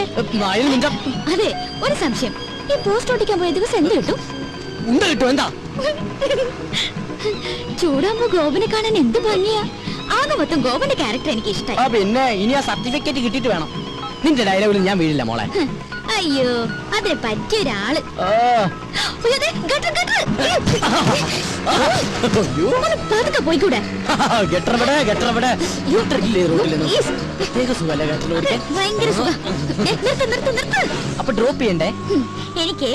പോയേ? അതെ, ഒരു സംശയം. ഈ പോസ്റ്റ് ഓടിക്കാൻ പോയ ദിവസം എന്ത് കിട്ടും? എന്താ ചൂടാകുമ്പോ ഗോപനെ കാണാൻ എന്ത് ഭംഗിയാ. ആകെ മൊത്തം ഗോപന്റെ ക്യാരക്ടർ എനിക്ക് ഇഷ്ടമായി. പിന്നെ ഇനി ആ സർട്ടിഫിക്കറ്റ് കിട്ടിയിട്ട് വേണം. നിന്റെ ഡയലോഗിൽ ഞാൻ വീഴില്ല മോളെ. അയ്യോ, അതിന് പറ്റിയൊരാള്. പതുക്കെ പോയിക്കൂടെ? ഭയങ്കര സുഖം. അപ്പൊ ഡ്രോപ്പ് ചെയ്യണ്ടേ? എനിക്ക്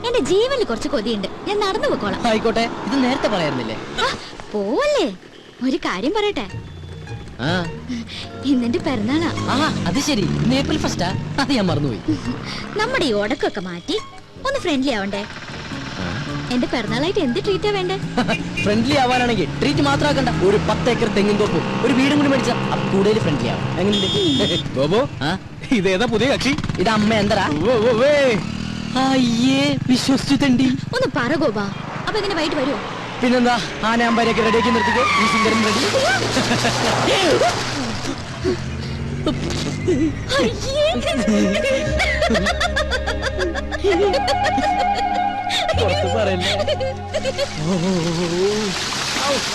എന്റെ ജീവനിൽ കുറച്ച് കൊതിയുണ്ട്. ഞാൻ നടന്നു പോക്കോളാം. ആയിക്കോട്ടെ. ഇത് നേരത്തെ പറയാറുന്നില്ലേ? പോവല്ലേ? ഒരു കാര്യം പറയട്ടെ. ഇന്നെന്റെ പിറന്നാളാ. അത് ശരി, ഏപ്രിൽ ഫസ്റ്റാ. അത് ഞാൻ മറന്നുപോയി. നമ്മുടെ ഈ ഉടക്കൊക്കെ മാറ്റി ഒന്ന് ഫ്രണ്ട്ലി ആവണ്ടേ? എന്റെ പിറന്നാളായിട്ട് എന്ത് ട്രീറ്റാ വേണ്ടേ? ഫ്രണ്ട്ലി ആവാനാണെങ്കിൽ ട്രീറ്റ് മാത്രം ആക്കണ്ട. ഒരു 10 ഏക്കർ തെങ്ങിൻ തോപ്പും ഒരു വീടും കൂടി മേടിച്ചാ കൂടുതൽ ഫ്രണ്ട്ലി ആവും. ഇതേതാ പുതിയ കക്ഷി? ഇത് അമ്മ എന്തരാ? അയ്യേ, വിശ്വസിച്ചു തണ്ടി. ഒന്ന് പറ ഗോപാ. അപ്പൊ എങ്ങനെ വൈകിട്ട് വരുമോ? പിന്നെന്താ, ആനയാമ്പാരൊക്കെ റെഡിയാക്കി നിർത്തിക്കോ. ഈ സുന്ദരൻ റെഡി.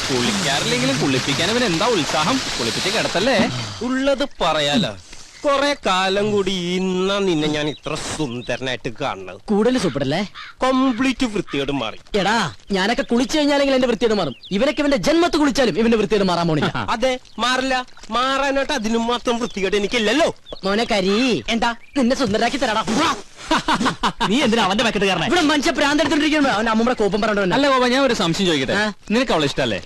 കുളിക്കാറില്ലെങ്കിലും കുളിപ്പിക്കാൻ അവൻ എന്താ ഉത്സാഹം. കുളിപ്പിച്ച് കിടത്തല്ലേ. ഉള്ളത് പറയാലോ. കൊറേ കാലം കൂടി ഇന്നാ നിന്നെ ഞാൻ ഇത്ര സുന്ദരനായിട്ട് കാണുന്നത്. കൂടുതൽ സൂപ്പറല്ലേ? കംപ്ലീറ്റ് വൃത്തിയോട് മാറി. എടാ, ഞാനൊക്കെ കുളിച്ചു കഴിഞ്ഞാലെങ്കിൽ എന്റെ വൃത്തിയോട് മാറും. ഇവനൊക്കെ ഇവന്റെ ജന്മത്ത് കുളിച്ചാലും ഇവന്റെ വൃത്തിയോട് മാറാൻ പോണില്ല. അതെ, മാറില്ല. മാറാനായിട്ട് അതിനും മാത്രം വൃത്തികേട് എനിക്കില്ലല്ലോ. മോനെ കരി, എന്താ നിന്നെ സുന്ദരാക്കി തരാടാ. നീ എന്തിനാ അവന്റെ പാക്കറ്റ് കാരണം? ഇവിടെ മനുഷ്യ പ്രാന്തെടുത്തോണ്ടിരിക്കുമ്പോ അവന്റെ അമ്മൂടെ കോപ്പം പറഞ്ഞോണ്ട്. അല്ല ഗോപ, ഞാൻ ഒരു സംശയം ചോദിക്കട്ടെ. നിനക്ക് അവളെ ഇഷ്ടല്ലേ?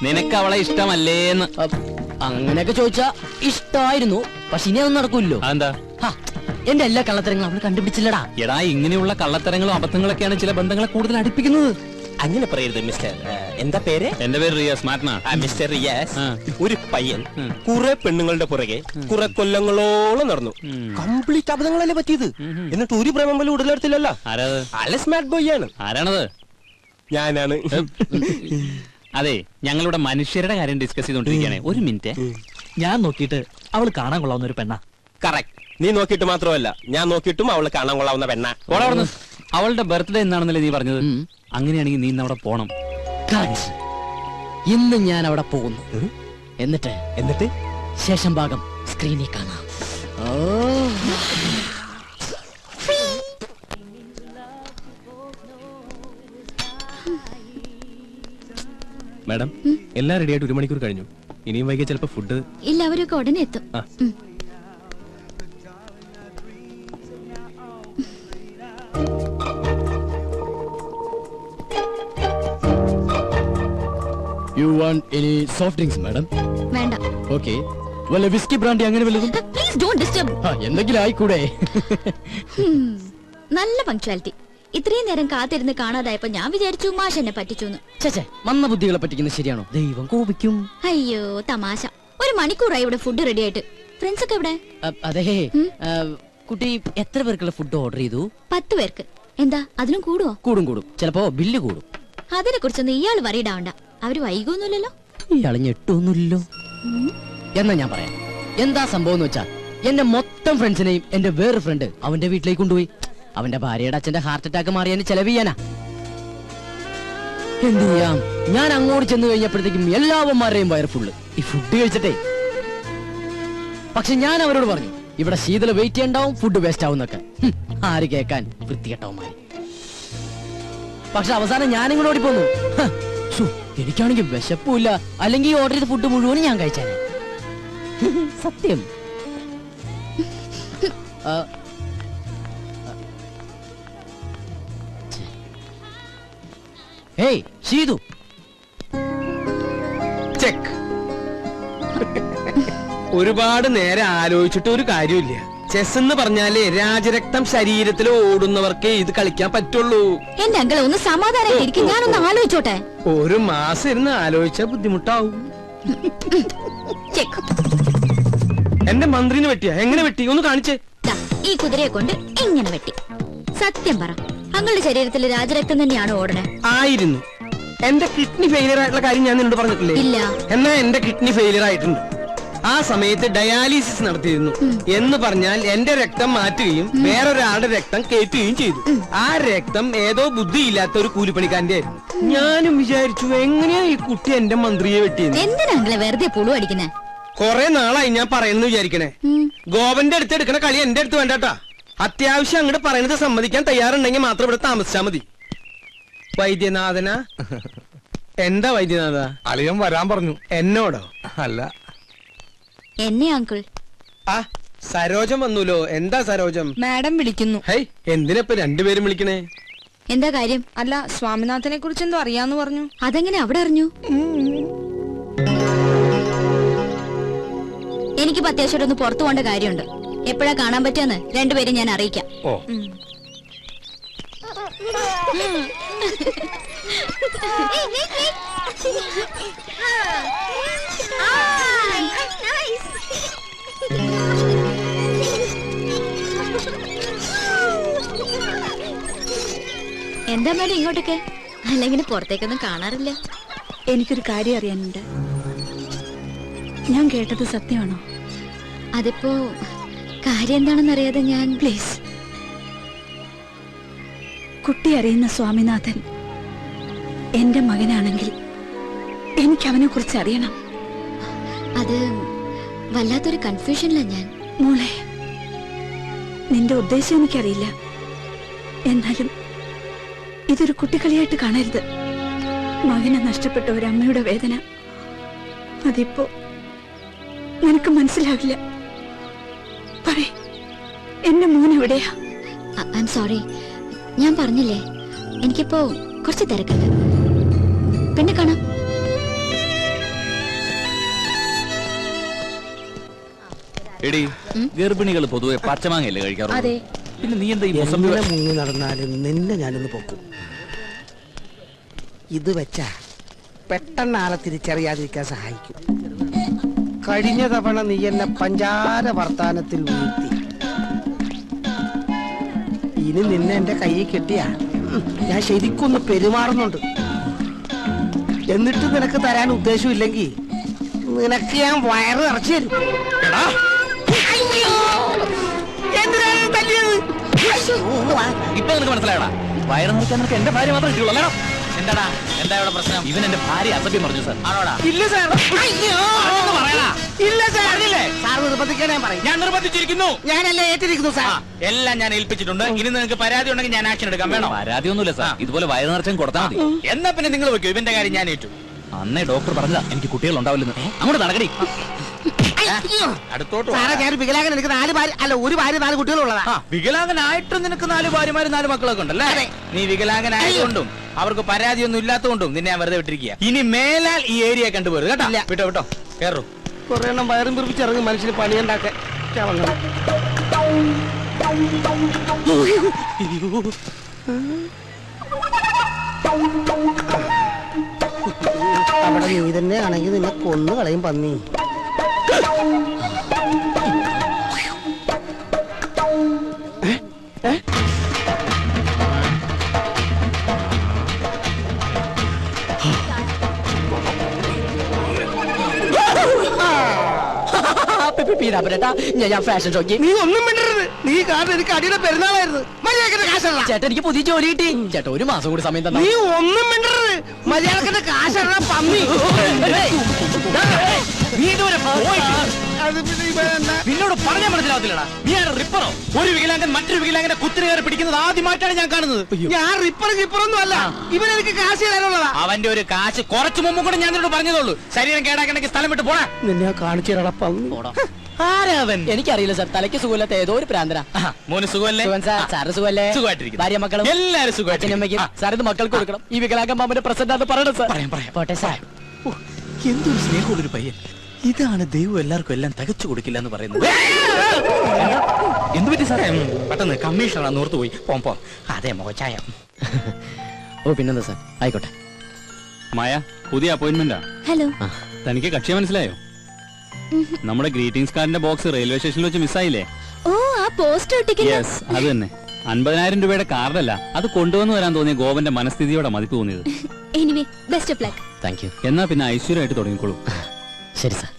നിനക്ക് അവളെ ഇഷ്ടമല്ലേന്ന്? അങ്ങനെയൊക്കെ ചോദിച്ചാ ഇഷ്ടായിരുന്നു. പക്ഷെ ഇനി അതൊന്നും നടക്കൂല്ലോ. എന്താ? എന്റെ എല്ലാ കള്ളത്തരങ്ങളും അവള് കണ്ടുപിടിച്ചില്ലടാ. എടാ, ഇങ്ങനെയുള്ള കള്ളത്തരങ്ങളും അബദ്ധങ്ങളൊക്കെയാണ് ചില ബന്ധങ്ങളെ കൂടുതൽ അടുപ്പിക്കുന്നത്. അങ്ങനെ പറയരുത് മിസ്റ്റർ. എന്താ പേര്? എന്റെ പേര് റിയാസ്. മിസ്റ്റർ റിയാസ്, ഒരു പയ്യൻ കുറെ പെണ്ണുങ്ങളുടെ പുറകെ കുറെ കൊല്ലങ്ങളോളം നടന്നു. കംപ്ലീറ്റ് അബദ്ധങ്ങളല്ലേ പറ്റിയത്. എന്നിട്ട് ഒരു പ്രേമം പോലും ഉടലെടുത്തില്ലല്ലോ. സ്മാർട്ട് ബോയ് ആണ്. ആരാണത്? ഞാനാണ്. അതെ, ഞങ്ങളുടെ മനുഷ്യരുടെ കാര്യം ഡിസ്കസ് ചെയ്തോണ്ടിരിക്കുകയാണ്. ഒരു മിനിറ്റ്. ഞാൻ നോക്കിയിട്ട് അവള് കാണാൻ കൊള്ളാവുന്ന ഒരു പെണ്ണ. കറക്റ്റ്. നീ നോക്കിയിട്ട് മാത്രമല്ല, ഞാൻ നോക്കിയിട്ടും അവള് കാണാൻ കൊള്ളാവുന്ന പെണ്ണ. അവളുടെ ബർത്ത്ഡേ എന്നാണെന്നല്ലേ നീ പറഞ്ഞത്? അങ്ങനെയാണെങ്കിൽ നീ ഇന്ന് അവിടെ പോണം. ഇന്ന് ഞാൻ അവിടെ പോകുന്നു. എന്നിട്ട് ശേഷം ഭാഗം സ്ക്രീനിൽ കാണാം. മാഡം, എല്ലാം റെഡിയായിട്ട് 1 മണിക്കൂർ കഴിഞ്ഞു. ഇനിയും വൈകിയ ചിലപ്പോ ഫുഡ് ഇല്ല, അവരൊക്കെ ഉടനെ എത്തും. You want any soft drinks, madam? വേണ്ട. Okay. വല്ല വിസ്കി ബ്രാൻഡി അങ്ങനെ വല്ലതും? Please don't disturb. എന്തെങ്കിലും ആയിക്കൂടെ? നല്ല പങ്ക്ച്വാലിറ്റി. ഇത്രയും നേരം കാത്തിരുന്ന് കാണാതായപ്പോ ഞാൻ വിചാരിച്ചു മാഷ് എന്നെ പറ്റിച്ചു. ചേച്ചേ, മന്ന ബുദ്ധികളെ പറ്റിക്കുന്നത് ശരിയാണോ? ദൈവം കോപിക്കും. അയ്യോ തമാശ. 1 മണിക്കൂറായി ഇവിടെ ഫുഡ് റെഡി ആയിട്ട്. ഫ്രണ്ട്സ് ഒക്കെ എവിടെ? അതെ, കുട്ടി എത്ര പേർക്കുള്ള ഫുഡ് ഓർഡർ ചെയ്തു? 10 പേർക്ക്. എന്താ അതിനും കൂടുവോ? കൂടും. ചിലപ്പോ ബില്ല് കൂടും. അതിനെ കുറിച്ചൊന്നും ഇയാള് വറീഡാവണ്ട. അവര് വൈകൊന്നുമില്ലല്ലോ. ഇയാള് ഞെട്ടൊന്നുമില്ലല്ലോ. എന്നാ ഞാൻ പറയാം എന്താ സംഭവം എന്ന് വെച്ചാ, എന്റെ മൊത്തം ഫ്രണ്ട്സിനെയും എന്റെ വേറെ ഫ്രണ്ട് അവന്റെ വീട്ടിലേക്ക് കൊണ്ടുപോയി. അവന്റെ ഭാര്യയുടെ അച്ഛന്റെ ഹാർട്ട് അറ്റാക്ക് മാറിയാന് ചെലവ് ചെയ്യാനാ. എന്ത് ചെയ്യാം, ഞാൻ അങ്ങോട്ട് ചെന്ന് കഴിഞ്ഞപ്പോഴത്തേക്കും എല്ലാവന്മാരുടെയും വയർ ഫുള്ള് ഈ ഫുഡ് കഴിച്ചിട്ടേ. പക്ഷെ ഞാൻ അവരോട് പറഞ്ഞു, ഇവിടെ ശീതള വെയിറ്റ് ചെയ്യണ്ടാവും, ഫുഡ് വേസ്റ്റ് ആവുന്നൊക്കെ. ആര് കേക്കാൻ, വൃത്തികെട്ടവന്മാര്. പക്ഷെ അവസാനം ഞാനിങ്ങോട്ട് ഓടി പോന്നു. എനിക്കാണെങ്കിൽ വിശപ്പില്ല. അല്ലെങ്കിൽ ഓർഡർ ചെയ്ത ഫുഡ് മുഴുവനും ഞാൻ കഴിച്ചാനെ. സത്യം. Hey Sheethu, check. ഒരുപാട് നേരം ആലോചിച്ചിട്ട് ഒരു കാര്യമില്ല. ചെസ് എന്ന് പറഞ്ഞാലേ രാജരക്തം ശരീരത്തിൽ ഓടുന്നവർക്കേ ഇത് കളിക്കാൻ പറ്റുള്ളൂ. എന്റെ അങ്കിളെ ഒന്ന് സമാധാനമായിരിക്കും, ഞാനൊന്ന് ആലോചിച്ചോട്ടെ. 1 മാസം ഇരുന്ന് ആലോചിച്ചാ ബുദ്ധിമുട്ടാവും. എന്റെ മന്ത്രിന് വെട്ടിയാ? എങ്ങനെ വെട്ടി? ഒന്ന് കാണിച്ചേ. ഈ കുതിരയെ കൊണ്ട് എങ്ങനെ വെട്ടി? സത്യം പറ, അങ്ങളുടെ ശരീരത്തിൽ രാജരക്തം തന്നെയാണ് ഓടണേ? ആയിരുന്നു. എന്റെ കിഡ്നി ഫെയിലിയർ ആയിട്ടുള്ള കാര്യം ഞാൻ നിന്നോട് പറഞ്ഞിട്ടില്ലേ? ഇല്ല. എന്നാ എന്റെ കിഡ്നി ഫെയിലിയർ ആയിട്ടുണ്ട്. ആ സമയത്ത് ഡയാലിസിസ് നടത്തിയിരുന്നു. എന്ന് പറഞ്ഞാൽ എന്റെ രക്തം മാറ്റുകയും വേറൊരാളുടെ രക്തം കയറ്റുകയും ചെയ്തു. ആ രക്തം ഏതോ ബുദ്ധിയില്ലാത്ത ഒരു കൂലിപ്പണിക്കാരന്റെ ആയിരുന്നു. ഞാനും വിചാരിച്ചു എങ്ങനെയാ ഈ കുട്ടി എന്റെ മന്ത്രിയെ വെട്ടിയെന്ന്. എന്തിനാ അങ്കിളെ വെറുതെ പുളു അടിക്കുന്നേ? കൊറേ നാളായി ഞാൻ പറയുന്നു വിചാരിക്കണേ. ഗോവന്റെ അടുത്ത് എടുക്കണ കളി എന്റെ അടുത്ത് വേണ്ടാട്ടാ. അത്യാവശ്യം അങ്ങോട്ട് പറയുന്നത് സമ്മതിക്കാൻ തയ്യാറുണ്ടെങ്കിൽ മാത്രം ഇവിടെ താമസിച്ചാ മതി. വൈദ്യനാഥന എന്താ വൈദ്യനാഥ? അളിയൻ വരാൻ പറഞ്ഞു. എന്നോടോ? അല്ല, എന്നെ അങ്കിൾ. ആ സരോജം വന്നൂലോ. എന്താ സരോജം? മാഡം വിളിക്കുന്നു. ഹൈ, എന്തിനപ്പൊ രണ്ടുപേരും വിളിക്കണേ? എന്താ കാര്യം? അല്ല, സ്വാമിനാഥനെ കുറിച്ച് എന്തോ അറിയാന്ന് പറഞ്ഞു. അതെങ്ങനെ അവിടെ അറിഞ്ഞു? എനിക്കിപ്പോ അത്യാവശ്യം ഒന്ന് പുറത്തു പോകേണ്ട കാര്യമുണ്ട്. എപ്പോഴാ കാണാൻ പറ്റുമെന്ന് രണ്ടുപേരും ഞാൻ അറിയിക്കാം. ഓ എന്താ മേഡം ഇങ്ങോട്ടൊക്കെ? അല്ലെങ്കിൽ പുറത്തേക്കൊന്നും കാണാറില്ല. എനിക്കൊരു കാര്യം അറിയാനുണ്ട്. ഞാൻ കേട്ടത് സത്യമാണോ? അതിപ്പോ കാര്യം എന്താണെന്ന് അറിയാതെ ഞാൻ... പ്ലീസ്, കുട്ടി അറിയുന്ന സ്വാമിനാഥൻ എന്റെ മകനാണെങ്കിൽ എനിക്ക് അവനെ കുറിച്ച് അറിയണം. അത് വല്ലാത്തൊരു കൺഫ്യൂഷനില്ല ഞാൻ. മോളെ, നിന്റെ ഉദ്ദേശം എനിക്കറിയില്ല. എന്നാലും ഇതൊരു കുട്ടിക്കളിയായിട്ട് കാണരുത്. മകനെ നഷ്ടപ്പെട്ട ഒരു അമ്മയുടെ വേദന അതിപ്പോ നിനക്ക് മനസ്സിലാകില്ല. പറയ്, എന്റെ മോൻ എവിടെയാ? ഐ എം സോറി, ഞാൻ പറഞ്ഞില്ലേ എനിക്കിപ്പോ കുറച്ച് തിരക്കുണ്ട്. പിന്നെ കാണാം. എടി, ഗർഭിണികൾ പൊതുവെ പച്ചമാങ്ങയല്ലേ കഴിക്കാറുള്ളത്? അതെ. പിന്നെ നീ എന്താ ഈ മുസംബി മുങ്ങി നടന്നാലും നിന്നെ ഞാനൊന്ന് പൊക്കും. ഇത് വെച്ചാ പെട്ടെന്ന് ആളെ തിരിച്ചറിയാതിരിക്കാൻ സഹായിക്കും. കഴിഞ്ഞ തവണ നീ എന്നെ പഞ്ചാര വർത്താനത്തിൽ വീഴ്ത്തി. ഇനി നിന്നെ എന്റെ കയ്യിൽ കെട്ടിയാ ഞാൻ ശരിക്കൊന്ന് പെരുമാറുന്നുണ്ട്. എന്നിട്ട് നിനക്ക് തരാൻ ഉദ്ദേശമില്ലെങ്കിൽ നിനക്ക് ഞാൻ വയറ് നിറച്ചു തരും. ഇപ്പൊ നിനക്ക് മനസ്സിലായടാ? വയറ് നിറക്കാൻ നിനക്ക് എന്റെ ഭാര്യ മാത്രമേ കിട്ടുള്ളൂ അല്ലേടാ? എന്താടാ, എന്താ ഇവിടെ പ്രശ്നം? ഇവൻ എന്റെ ഭാര്യ അസഭ്യം പറഞ്ഞു സാർ. ആണോടാ? ഇല്ല സാർ. പറയടാ. ഇല്ല സാർ. സാർ നിർബന്ധിക്കാൻ ഞാൻ പറയും. ഞാൻ നിർബന്ധിച്ചിരിക്കുന്നു. ഞാനല്ലേ ഏറ്റിരിക്കുന്നു സാർ. എല്ലാം ഞാൻ ഏൽപ്പിച്ചിട്ടുണ്ട്. ഇനി നിങ്ങൾക്ക് പരാതി ഉണ്ടെങ്കിൽ ഞാൻ ആക്ഷൻ എടുക്കാം. വേണോ? പരാതിയൊന്നുമില്ല സാർ. ഇതുപോലെ വയറ് നിറച്ചും കൊടുത്താൽ മതി. എന്നാ പിന്നെ നിങ്ങൾ വെക്കൂ. ഇവന്റെ കാര്യം ഞാൻ ഏറ്റു. അന്നേ ഡോക്ടർ പറഞ്ഞതാ എനിക്ക് കുട്ടികൾ ഉണ്ടാവില്ലെന്ന്. അങ്ങോട്ട് നടക്കടി. അടുത്തോട്ട് സാറേ, ഞാൻ വികലാംഗൻ. എനിക്ക് 4 ഭാര്യ, അല്ല 1 ഭാര്യ 4 കുട്ടികളുള്ളതാ. വികലാംഗനായിട്ട് നിനക്ക് 4 ഭാര്യമാരും 4 മക്കളൊക്കെ ഉണ്ടല്ലേ? നീ വികലാംഗനായതുകൊണ്ടും അവർക്ക് പരാതിയൊന്നും ഇല്ലാത്തതുകൊണ്ടും നിന്നെ ഞാൻ വെറുതെ വിട്ടിരിക്കുക. ഇനി മേലാൽ ഈ ഏരിയ കണ്ടുപോരുത് കേട്ടോ. വിട്ടോ വിട്ടോ, കേറൂ. കുറെ എണ്ണം വയറും പിറപ്പിച്ചിറങ്ങും മനുഷ്യന് പണിയുണ്ടാക്കാൻ. അവിടെ നീ തന്നെ ആണെങ്കിൽ നിന്നെ കൊന്നു കളയും പന്നി. ഞാൻ ഫാഷൻ ഷോക്ക്. നീ ഒന്നും മിണ്ടരുത്. നീ കാരണം എനിക്ക് അടിയുടെ പെരുന്നാളായിരുന്നു. മര്യാദക്കിന്റെ കാശല്ല. ചേട്ടാ, എനിക്ക് പുതിയ ജോലി കിട്ടി. ചേട്ടാ, 1 മാസം കൂടി സമയം തന്നെ. നീ ഒന്നും മിണ്ടരുത്. മര്യാദക്കിന്റെ കാശല്ല പന്നി. നീ ഇതുവരെ നിന്നോട് പറഞ്ഞാൽ മനസ്സിലാവത്തില്ലടാ. നീ ആണ് റിപ്പറോ? ഒരു വികലാംഗൻ മറ്റൊരു വികലാംഗനെ കുത്തിരി കയറി പിടിക്കുന്നത് ആദ്യമായിട്ടാണ് ഞാൻ കാണുന്നത്. ഞാൻ റിപ്പറൊന്നും അല്ല. ഇവനെനിക്ക് കാശ് തരാനുള്ളതാ. അവന്റെ ഒരു കാശ് കുറച്ചു മുമ്പ് കൂടെ ഞാൻ നിന്നോട് പറഞ്ഞതോളൂ. ശരീരം കേടാക്കണമെങ്കിൽ സ്ഥലം വിട്ട് പോടാ. നിന്നെ കാണിച്ചു തരാടാ പന്നി. ആരാവൻ? എനിക്കറിയില്ല സാർ. തലയ്ക്ക് സുഖമില്ലാത്ത ഏതോ ഒരു പ്രാന്തന. മോന് സുഖമല്ലേ? സാറ് സുഖമല്ലേ? സുഖമായിട്ടിരിക്കുന്നു. ഭാര്യ മക്കളും എല്ലാരും സുഖമായിട്ടിരിക്കുന്നു. സാർ ഇത് മക്കൾക്ക് കൊടുക്കണം. ഈ വികലാംഗ മാമന്റെ പ്രസന്റ് അത് പറയണം സാർ. പോട്ടെ സാർ. എന്തൊരു സ്നേഹമുള്ളൊരു പയ്യൻ. ഇതാണ് ദൈവം എല്ലാവർക്കും എല്ലാം തികച്ചു കൊടുക്കില്ല എന്ന് പറയുന്നത്. എന്ത് പറ്റി സാറേ? പെട്ടെന്ന് കമ്മീഷണർ നോർത്ത് പോയി. പോം. അതെ മോചായ. ഓ, പിന്നെന്താ സാർ? ആയിക്കോട്ടെ. മായ, പുതിയ അപ്പോയിന്റ്മെന്റാ. ഹലോ. തനിക്ക് കക്ഷിയെ മനസ്സിലായോ? നമ്മുടെ ഗ്രീറ്റിംഗ്സ് കാർഡിന്റെ ബോക്സ് റെയിൽവേ സ്റ്റേഷനിൽ വെച്ച് മിസ്സായില്ലേ? ഓ, ആ പോസ്റ്റ് ഒട്ടിക്കുന്ന. യെസ്, അത് തന്നെ. 50,000 രൂപയുടെ കാർഡല്ല, അത് കൊണ്ടുവന്നു വരാൻ തോന്നിയ ഗോവന്റെ മനസ്ഥിതിയോടെ മതിപ്പ് തോന്നിയത്. Anyway, best of luck. Thank you. എന്നാ പിന്നെ ഐശ്വര്യമായിട്ട് തുടങ്ങിക്കോളൂ. ശരി സാർ.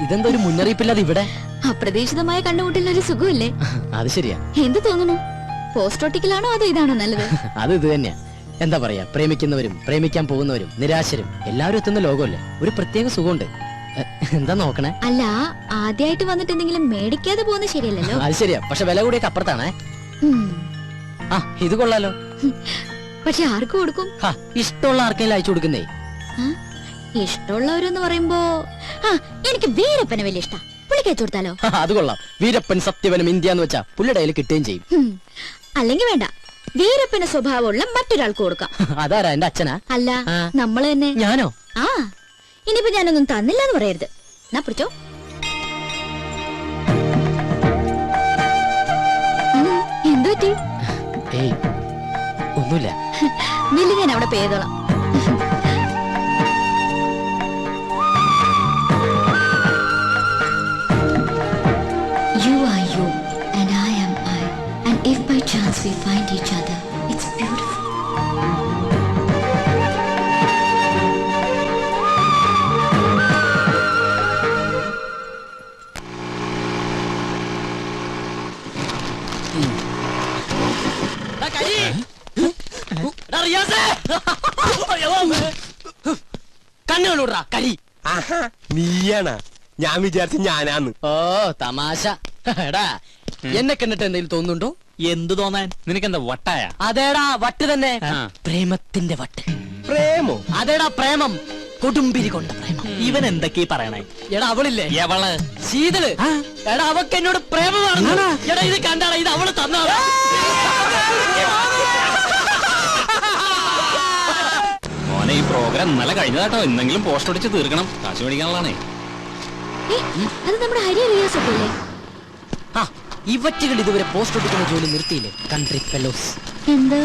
ഇതെന്താ ഒരു മുന്നറിയിപ്പില്ലാതെ ഇവിടെ? അപ്രതീക്ഷിതമായ കണ്ടുമുട്ടലിന് ഒരു സുഖമില്ലേ? അത് ശരിയാ. എന്ത് തോന്നുന്നു? പോസ്റ്റ് ഒട്ടിക്കലാണോ അതോ ഇതാണോ നല്ലത്? അത് ഇത് തന്നെയാ. എന്താ പറയാ, പ്രേമിക്കുന്നവരും പ്രേമിക്കാൻ പോകുന്നവരും നിരാശരും എല്ലാവരും എത്തുന്ന ലോകമല്ലേ, ഒരു പ്രത്യേക സുഖമുണ്ട്. എന്താ നോക്കണേ? അല്ല, ആദ്യമായിട്ട് വന്നിട്ട് എന്തെങ്കിലും മേടിക്കാതെ പോകുന്നത് ശരിയല്ലല്ലോ. അത് ശരിയാ, പക്ഷെ വില കൂടിയൊക്കെ അപ്പുറത്താണേ. ആ ഇത് കൊള്ളാലോ. പക്ഷെ ആർക്ക് കൊടുക്കും? ഇഷ്ടമുള്ള ആർക്കെങ്കിലും അയച്ചു കൊടുക്കുന്നേ. ഇഷ്ടമുള്ളവരെന്ന് പറയുമ്പോ എനിക്ക് വീരപ്പനെ വലിയ ഇഷ്ടം. പുള്ളിക്ക് അയച്ചു കൊടുത്താലോ? അത് കൊള്ളാം. വീരപ്പൻ സത്യവനും ഇന്ത്യ എന്ന് വെച്ചാ പുള്ളിയുടെ കയ്യിൽ കിട്ടുകയും ചെയ്യും. അല്ലെങ്കിൽ വേണ്ട, വീരപ്പന് സ്വഭാവമുള്ള മറ്റൊരാൾക്ക് കൊടുക്കാം. അതാരാ? എന്റെ അച്ഛനാ? അല്ല, നമ്മള് തന്നെ. ഞാനോ? ആ, ഇനിയിപ്പോ ഞാനൊന്നും തന്നില്ല എന്ന് പറയരുത്. എന്നാ പിടിച്ചോ. എന്തു പറ്റി? ഏയ് ഒന്നുമില്ല. ബില്ല് ഞാൻ അവിടെ പേ ചെയ്തോളാം. You are you and I am I, and if by chance we find each other, it's beautiful. കണ്ണുകളൂടാ കരി. നീയാണാ? ഞാൻ വിചാരിച്ച ഞാനാന്ന്. ഓ തമാശ. എടാ, എന്നെ കണ്ടിട്ട് എന്തെങ്കിലും തോന്നുന്നുണ്ടോ? എന്തു തോന്നാൻ? നിനക്കെന്താ വട്ടായ? അതേടാ വട്ട് തന്നെ. പ്രേമത്തിന്റെ വട്ട്. പ്രേമോ? അതേടാ പ്രേമം, കൊടുമ്പിരി കൊണ്ട പ്രേമം. ഇവൻ എന്തൊക്കെയാ പറയണേ? എടാ അവളില്ലേ, എവള്? ശീതള്. എടാ അവക്ക് എന്നോട് പ്രേമമാണ്. എടാ ഇത് കണ്ടാടാ, ഇത് അവള് തന്നാടാ. മോനെ, ഈ പ്രോഗ്രാം ഇന്നലെ കഴിഞ്ഞതാട്ടോ. എന്തെങ്കിലും പോസ്റ്റ് ഒടിച്ച് തീർക്കണം, കാശ് മേടിക്കാനുള്ളതാണേ. അത് നമ്മുടെ ഹരി റിയാസ് ഒക്കെ അല്ലേ? ഇവറ്റുകൾ ഇതുവരെ പോസ്റ്റ് ഒട്ടിക്കുന്ന ജോലി നിർത്തിയില്ലേ? Country fellows. എന്തോ?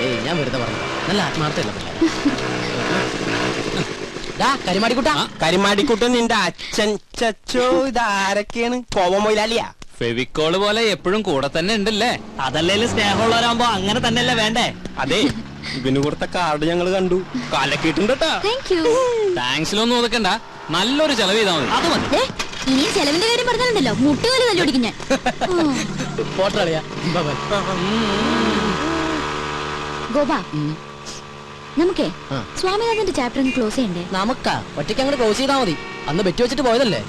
ഏയ് ഞാൻ വെറുതെ പറഞ്ഞു, നല്ല ആത്മാർത്ഥമല്ല പിള്ളേർ. കരിമാടിക്കുട്ടാ. കരിമാടിക്കുട്ടൻ നിന്റെ അച്ഛൻ ചച്ചോ? ഇതാരൊക്കെയാണ്? കോവമൊയിലാലിയാ? ഫെവിക്കോള് പോലെ എപ്പോഴും കൂടെ തന്നെ ഉണ്ടല്ലേ? അതല്ലേലും സ്നേഹമുള്ളവരാകുമ്പോ അങ്ങനെ തന്നെയല്ലേ വേണ്ടേ? അതെ, ഇവന് കൊടുത്ത കാർഡ് ഞങ്ങൾ കണ്ടു. കാലക്കിട്ടുണ്ട്. താങ്ക്സിലൊന്നും ഒതുക്കണ്ട, നല്ലൊരു ചെലവ് ചെയ്താൽ മതി. അത് മതി. ഇനിയും ചെലവിന്റെ കാര്യം പറഞ്ഞാലുണ്ടല്ലോ, മുട്ടുപോലെ തല്ലോടിക്കും ഞാൻ. പോട്ടളിയാ. ഗോപ, നമുക്കേ സ്വാമിനാഥന്റെ ചാപ്റ്റർ ക്ലോസ് ചെയ്യണ്ടേ? നമുക്കാ ഒറ്റയ്ക്ക് അങ്ങോട്ട് ക്ലോസ് ചെയ്താൽ മതി. അന്ന് ബെറ്റ് വെച്ചിട്ട് പോയതല്ലേ?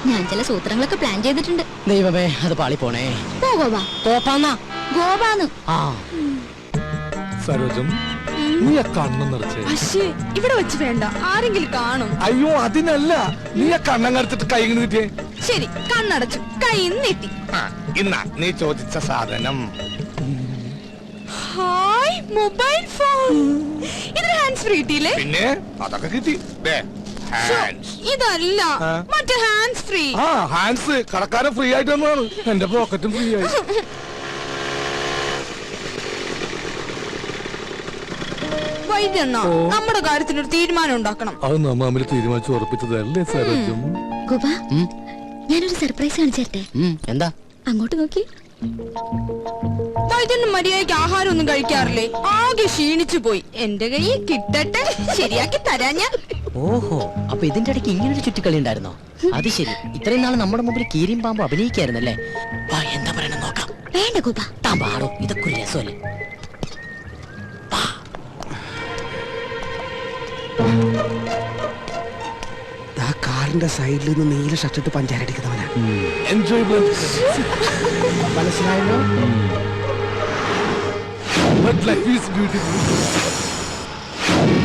ഞാൻ ചില സൂത്രങ്ങളൊക്കെ പ്ലാൻ ചെയ്തിട്ടുണ്ട്. ദൈവമേ, അത് പാളി പോണേ. പോ ഗോപ. കോപ്പാന്നാ? ഗോപാന്ന്. സരോജം, നീ ആ കണ്ണം നിറച്ച്. ഇവിടെ വെച്ച് വേണ്ട, ആരെങ്കിലും കാണും. അയ്യോ അതിനല്ല, നീ ആ കണ്ണം കടത്തിട്ട് കൈ നീട്ടിയേ. ശരി, കണ്ണടച്ചു, കൈ നീട്ടി. ഇന്നാ നീ ചോദിച്ച സാധനം. Hi, mobile phone. ഇത് ഹാൻഡ്സ് ഫ്രീ കിട്ടിയില്ലേ? പിന്നെ അതൊക്കെ കിട്ടി. ഇതല്ല, മറ്റേ ഹാൻഡ്സ് ഫ്രീ. ഹാൻഡ്സ് കടക്കാരൻ ഫ്രീ ആയിട്ട് തന്നതാണ്. എന്റെ പോക്കറ്റും ഫ്രീ ആയി. വൈദ്യണ്ണ, നമ്മുടെ കാര്യത്തിനൊരു തീരുമാനം ഉണ്ടാക്കണം. അത് നമ്മ തീരുമാനിച്ചു ഉറപ്പിച്ചതല്ലേ സരോജം? ഗോപ, ഞാനൊരു സർപ്രൈസ് കാണിച്ചേരട്ടെ. എന്താ? അങ്ങോട്ട് നോക്കി. വൈദ്യണ്ണ മര്യാദയ്ക്ക് ആഹാരം ഒന്നും കഴിക്കാറില്ലേ? ആകെ ക്ഷീണിച്ചു പോയി. എന്റെ കൈ കിട്ടട്ടെ, ശരിയാക്കി തരാ ഞാൻ. ഓഹോ, അപ്പൊ ഇതിന്റെ ഇടയ്ക്ക് ഇങ്ങനൊരു ചുറ്റിക്കളി ഉണ്ടായിരുന്നോ? അത് ശരി. ഇത്രയും നാൾ നമ്മുടെ മുമ്പിൽ കീരിയും പാമ്പ് അഭിനയിക്കായിരുന്നല്ലേ? എന്താ പറയണ നോക്കാം. വേണ്ട ഗോപ, താൻ പാടോ, ഇതൊക്കെ ഒരു രസമല്ലേ? ആ കാറിന്റെ സൈഡിൽ നിന്ന് നീല ഷർട്ടിട്ട് പഞ്ചാരടിക്കുന്നവനാ. മനസ്സിലായല്ലോ?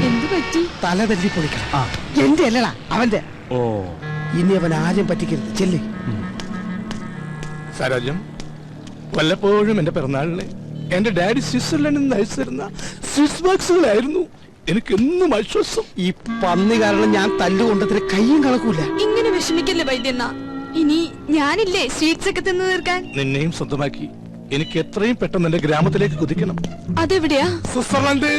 എന്ത് പറ്റി? തല തല്ലി പൊളിക്കണം. എന്റെ അല്ലടാ, അവന്റെ. ഇനി അവൻ ആരും പറ്റിക്കരുത്. ചെല്ല്. സരോജം, വല്ലപ്പോഴും എന്റെ പിറന്നാളിന് എന്റെ ഡാഡി സ്വിറ്റ്സർലൻഡിൽ നിന്ന് അയച്ചിരുന്ന സ്വിസ് ബോക്സുകളായിരുന്നു എനിക്കെന്നും ആശ്വാസം. ഈ പന്നി കാരണം ഞാൻ തല്ലുകൊണ്ടതിന് കയ്യും കണക്കൂല. ഇങ്ങനെ വിഷമിക്കല്ലേ വൈദ്യണ്ണ. ഇനി ഞാനില്ലേ സ്വീറ്റ്സ് ഒക്കെ തിന്നു തീർക്കാൻ. നിന്നെയും സ്വന്തമാക്കി എനിക്ക് എത്രയും പെട്ടെന്ന് എന്റെ ഗ്രാമത്തിലേക്ക് കുതിക്കണം. അതെവിടെയാ? സ്വിറ്റ്സർലൻഡ്.